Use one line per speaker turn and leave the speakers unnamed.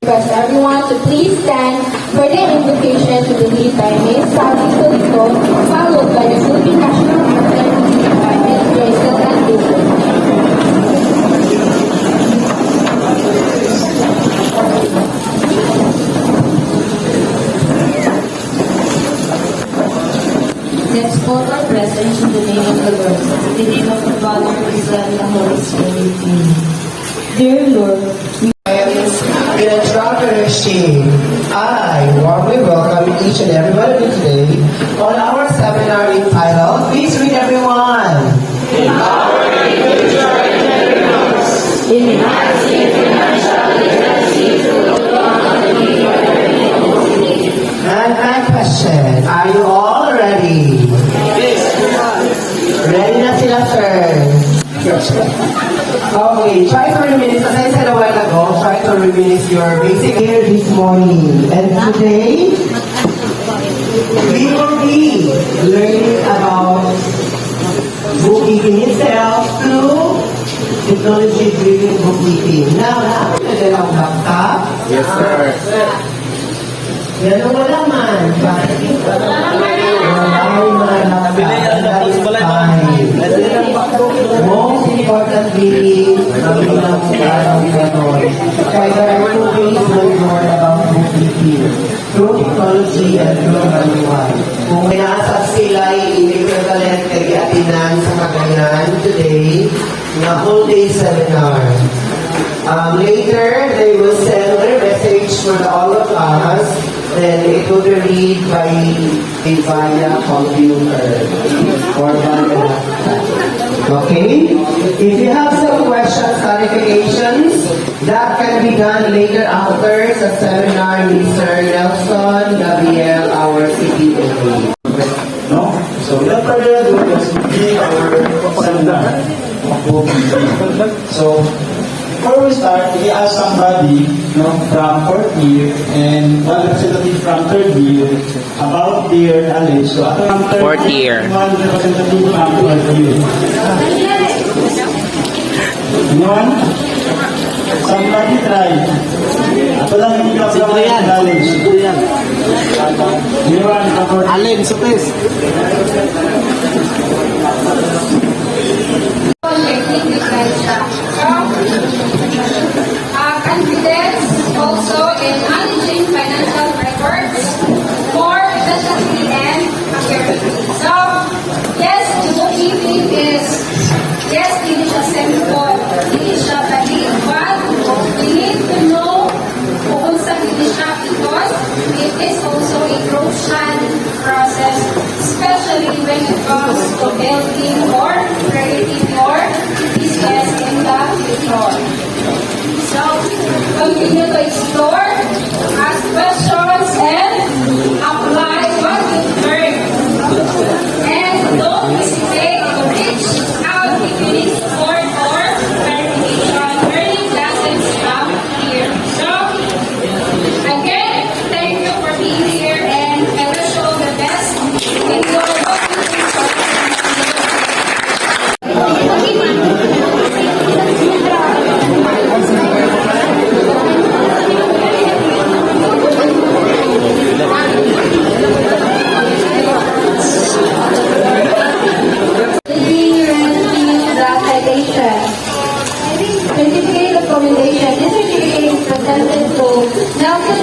Request everyone to please stand for the invocation to be lead by Ms. Sabi Tolito, followed by the Philippine National Anthem by Ms. Joyce Andrew.
Let's pour our presence in the name of the Lord, in the name of the Father, the Son, and the Holy Spirit. Amen. Dear Lord,
in a traveler's shame, I warmly welcome each and every one of you today on our seminar entitled, please read everyone. Empowering future entrepreneurs. Enhancing financial literacy through And my question, are you all ready? Ready na sila, sir? Okay, try to reminisce, as I said a while ago, try to reminisce your basic here this morning. And today, we will be learning about bookkeeping itself through technology-driven bookkeeping. Now, nakakita lang ang laptop?
Yes, sir.
Yan ang wala man. Bakit? Wala yung mga laptop. That is fine. Most importantly, kami lang ang ganon. Kaya there are two ways to learn about bookkeeping. Through technology and through manual. Kung may naasap sila, i-equivalent kay atinan sa Cagayan today, na whole day seminar. Later, they will send a message for all of us. Then it will be read by via computer or via laptop. Okay? If you have some questions, clarifications, that can be done later after the seminar with Sir Nelson Gabriel, our CPO.
No? So, without further ado, let's begin our seminar. So, before we start, we ask somebody from fourth year and one representative from third year about their knowledge. So,
Fourth year.
One representative from fourth year. Anyone? Somebody try. Ako lang yung knowledge. Anyone from fourth year?
Alin, so please.
Confidence also in managing financial records more efficiently and accurately. So, yes, bookkeeping is, yes, hindi siya simple, hindi siya dali, but we need to know kung sa hindi siya because it is also a crucial process, especially when it comes to building or creating your business in the future. So, continue to explore, ask questions, and apply what you've learned. And don't hesitate to reach out if you need support or clarification. Learning doesn't stop here. So, again, thank you for being here, and I wish you all the best in your Certificate of Commendation. This certificate is presented to Nelson